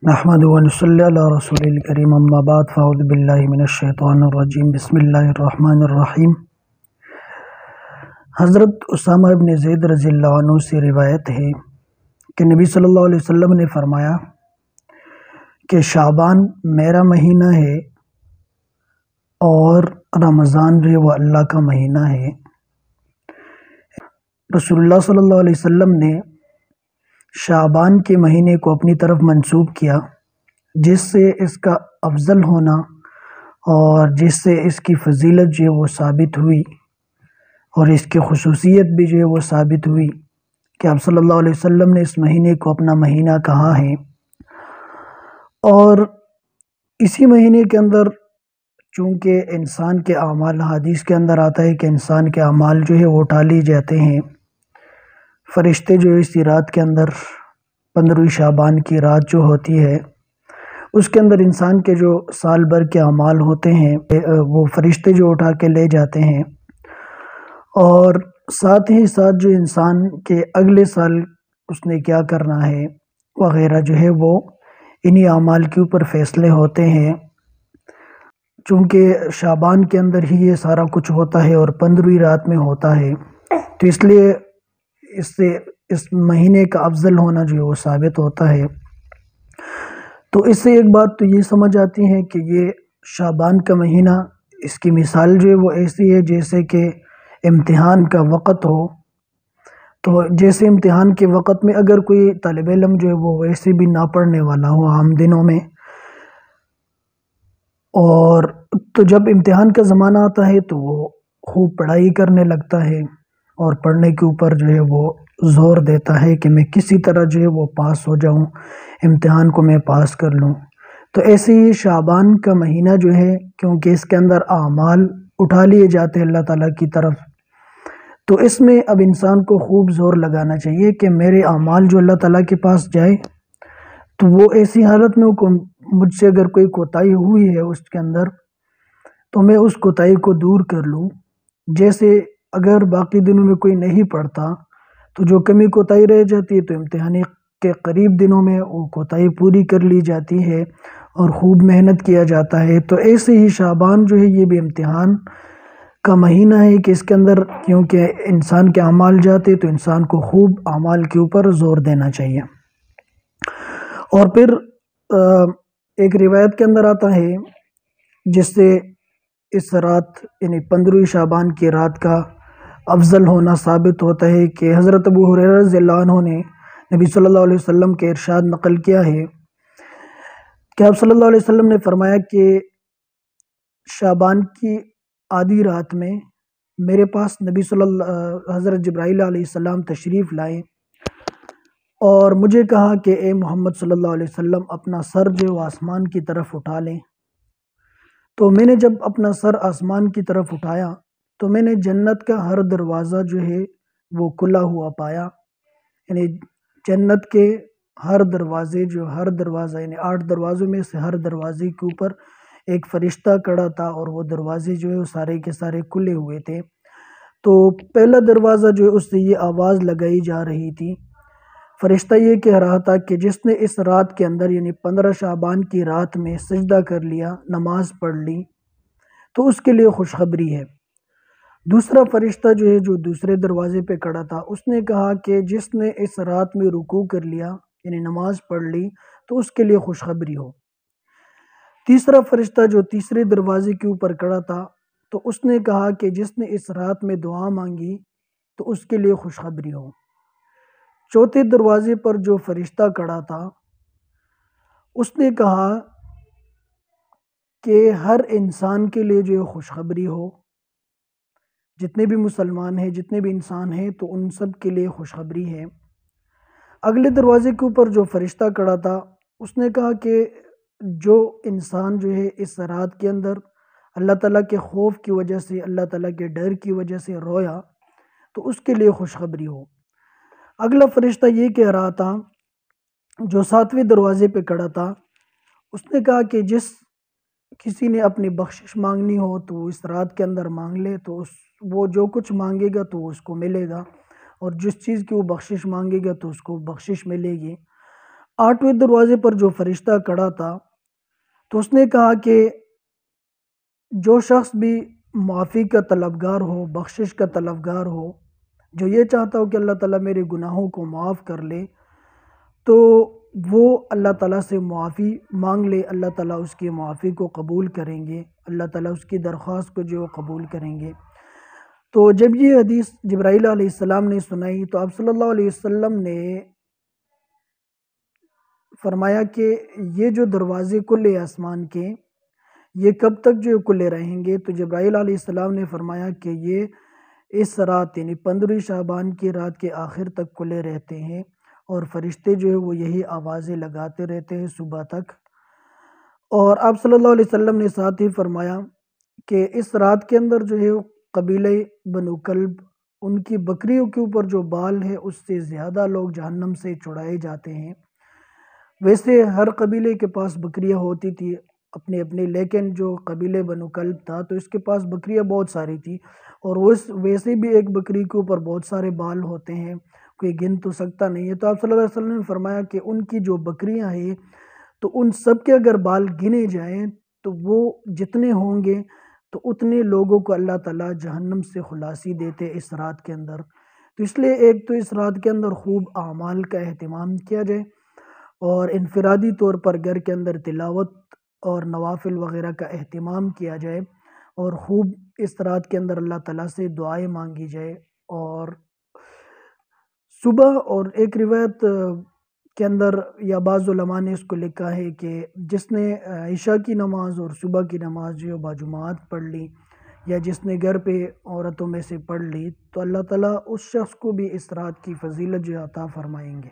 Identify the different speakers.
Speaker 1: نحمد ونصلی علی رسول الکریم اما بعد فاعوذ باللہ من الشیطان الرجیم بسم اللہ الرحمن الرحیم۔ حضرت اسامہ ابن زید رضی اللہ عنہ سے روایت ہے کہ نبی صلی اللہ علیہ وسلم نے فرمایا کہ شعبان میرا مہینہ ہے اور رمضان جو وہ اللہ کا مہینہ ہے۔ رسول اللہ صلی اللہ علیہ وسلم نے شعبان کے مہینے کو اپنی طرف منسوب کیا، جس سے اس کا افضل ہونا اور جس سے اس کی فضیلت جو ہے وہ ثابت ہوئی اور اس کی خصوصیت بھی جو ہے وہ ثابت ہوئی کہ آپ صلی اللہ علیہ وسلم نے اس مہینے کو اپنا مہینہ کہا ہے۔ اور اسی مہینے کے اندر چونکہ انسان کے اعمال، حدیث کے اندر آتا ہے کہ انسان کے اعمال جو ہے وہ اٹھا لیے جاتے ہیں، فرشتے جو اسی رات کے اندر 15 شعبان کی رات جو ہوتی ہے اس کے اندر انسان کے جو سال بھر کے اعمال ہوتے ہیں وہ فرشتے جو اٹھا کے لے جاتے ہیں، اور ساتھ ہی ساتھ جو انسان کے اگلے سال اس نے کیا کرنا ہے وغیرہ جو ہے وہ انہی اعمال کے اوپر فیصلے ہوتے ہیں۔ چونکہ شعبان کے اندر ہی یہ سارا کچھ ہوتا ہے اور 15ویں رات میں ہوتا ہے، تو اس لیے اس سے اس مہینے کا افضل ہونا جو ہے وہ ثابت ہوتا ہے۔ تو اس سے ایک بات تو یہ سمجھ آتی ہے کہ یہ شعبان کا مہینہ، اس کی مثال جو ہے وہ ایسی ہے جیسے کہ امتحان کا وقت ہو۔ تو جیسے امتحان کے وقت میں اگر کوئی طالب علم جو ہے وہ ویسے بھی نہ پڑھنے والا ہو عام دنوں میں، اور تو جب امتحان کا زمانہ آتا ہے تو وہ خوب پڑھائی کرنے لگتا ہے اور پڑھنے کے اوپر جو ہے وہ زور دیتا ہے کہ میں کسی طرح جو ہے وہ پاس ہو جاؤں، امتحان کو میں پاس کر لوں۔ تو ایسے ہی شعبان کا مہینہ جو ہے، کیونکہ اس کے اندر اعمال اٹھا لیے جاتے ہیں اللہ تعالیٰ کی طرف، تو اس میں اب انسان کو خوب زور لگانا چاہیے کہ میرے اعمال جو اللہ تعالیٰ کے پاس جائے، تو وہ ایسی حالت میں مجھ سے اگر کوئی کوتاہی ہوئی ہے اس کے اندر تو میں اس کوتاہی کو دور کر لوں۔ جیسے اگر باقی دنوں میں کوئی نہیں پڑھتا تو جو کمی کوتاہی رہ جاتی ہے تو امتحان کے قریب دنوں میں وہ کوتاہی پوری کر لی جاتی ہے اور خوب محنت کیا جاتا ہے۔ تو ایسے ہی شعبان جو ہے یہ بھی امتحان کا مہینہ ہے کہ اس کے اندر کیونکہ انسان کے اعمال جاتے تو انسان کو خوب اعمال کے اوپر زور دینا چاہیے۔ اور پھر ایک روایت کے اندر آتا ہے جس سے اس رات یعنی 15 شعبان کی رات کا افضل ہونا ثابت ہوتا ہے کہ حضرت ابو ہریرہ رضی اللہ عنہ نے نبی صلی اللہ علیہ وسلم کے ارشاد نقل کیا ہے کہ آپ صلی اللہ علیہ وسلم نے فرمایا کہ شعبان کی آدھی رات میں میرے پاس حضرت جبرائیل علیہ السلام تشریف لائے اور مجھے کہا کہ اے محمد صلی اللہ علیہ وسلم اپنا سر جو آسمان کی طرف اٹھا لیں۔ تو میں نے جب اپنا سر آسمان کی طرف اٹھایا تو میں نے جنت کا ہر دروازہ جو ہے وہ کھلا ہوا پایا، یعنی جنت کے ہر دروازے ہر دروازہ یعنی 8 دروازوں میں سے ہر دروازے کے اوپر ایک فرشتہ کھڑا تھا اور وہ دروازے جو ہے وہ سارے کے سارے کھلے ہوئے تھے۔ تو پہلا دروازہ جو ہے اس سے یہ آواز لگائی جا رہی تھی، فرشتہ یہ کہہ رہا تھا کہ جس نے اس رات کے اندر یعنی 15 شعبان کی رات میں سجدہ کر لیا، نماز پڑھ لی، تو اس کے لیے خوشخبری ہے۔ دوسرا فرشتہ جو ہے جو دوسرے دروازے پہ کھڑا تھا اس نے کہا کہ جس نے اس رات میں رکوع کر لیا یعنی نماز پڑھ لی تو اس کے لیے خوشخبری ہو۔ تیسرا فرشتہ جو تیسرے دروازے کے اوپر کھڑا تھا تو اس نے کہا کہ جس نے اس رات میں دعا مانگی تو اس کے لیے خوشخبری ہو۔ چوتھے دروازے پر جو فرشتہ کھڑا تھا اس نے کہا کہ ہر انسان کے لیے جو خوشخبری ہو، جتنے بھی مسلمان ہیں، جتنے بھی انسان ہیں تو ان سب کے لیے خوشخبری ہے۔ اگلے دروازے کے اوپر جو فرشتہ کھڑا تھا اس نے کہا کہ جو انسان جو ہے اس رات کے اندر اللہ تعالیٰ کے خوف کی وجہ سے، اللہ تعالیٰ کے ڈر کی وجہ سے رویا تو اس کے لیے خوشخبری ہو۔ اگلا فرشتہ یہ کہہ رہا تھا جو 7ویں دروازے پہ کھڑا تھا، اس نے کہا کہ جس کسی نے اپنی بخشش مانگنی ہو تو وہ اس رات کے اندر مانگ لے، تو وہ جو کچھ مانگے گا تو اس کو ملے گا، اور جس چیز کی وہ بخشش مانگے گا تو اس کو بخشش ملے گی۔ 8ویں دروازے پر جو فرشتہ کھڑا تھا تو اس نے کہا کہ جو شخص بھی معافی کا طلبگار ہو، بخشش کا طلبگار ہو، جو یہ چاہتا ہو کہ اللہ تعالیٰ میرے گناہوں کو معاف کر لے، تو وہ اللہ تعالیٰ سے معافی مانگ لے، اللہ تعالیٰ اس کی معافی کو قبول کریں گے، اللہ تعالیٰ اس کی درخواست کو جو قبول کریں گے۔ تو جب یہ حدیث جبرائیل علیہ السلام نے سنائی تو آپ صلی اللہ علیہ وسلم نے فرمایا کہ یہ جو دروازے کھلے آسمان کے، یہ کب تک جو کھلے رہیں گے؟ تو جبرائیل علیہ السلام نے فرمایا کہ یہ اس رات یعنی 15 شعبان کی رات کے آخر تک کھلے رہتے ہیں، اور فرشتے جو ہے وہ یہی آوازیں لگاتے رہتے ہیں صبح تک۔ اور آپ صلی اللہ علیہ وسلم نے ساتھ ہی فرمایا کہ اس رات کے اندر جو ہے قبیلہ بنو کلب، ان کی بکریوں کے اوپر جو بال ہے اس سے زیادہ لوگ جہنم سے چھڑائے جاتے ہیں۔ ویسے ہر قبیلے کے پاس بکریاں ہوتی تھی اپنی اپنی، لیکن جو قبیلے بنو کلب تھا تو اس کے پاس بکریاں بہت ساری تھی، اور ویسے بھی ایک بکری کے اوپر بہت سارے بال ہوتے ہیں، کوئی گن تو سکتا نہیں ہے۔ تو آپ صلی اللہ علیہ وسلم نے فرمایا کہ ان کی جو بکریاں ہیں تو ان سب کے اگر بال گنے جائیں تو وہ جتنے ہوں گے تو اتنے لوگوں کو اللہ تعالیٰ جہنم سے خلاصی دیتے اس رات کے اندر۔ تو اس لیے ایک تو اس رات کے اندر خوب اعمال کا اہتمام کیا جائے، اور انفرادی طور پر گھر کے اندر تلاوت اور نوافل وغیرہ کا اہتمام کیا جائے، اور خوب اس رات کے اندر اللہ تعالیٰ سے دعائیں مانگی جائے۔ اور صبح، اور ایک روایت کے اندر یا بعض علماء نے اس کو لکھا ہے کہ جس نے عشاء کی نماز اور صبح کی نماز جو باجماعت پڑھ لی، یا جس نے گھر پہ عورتوں میں سے پڑھ لی، تو اللہ تعالیٰ اس شخص کو بھی اس رات کی فضیلت جو عطا فرمائیں گے۔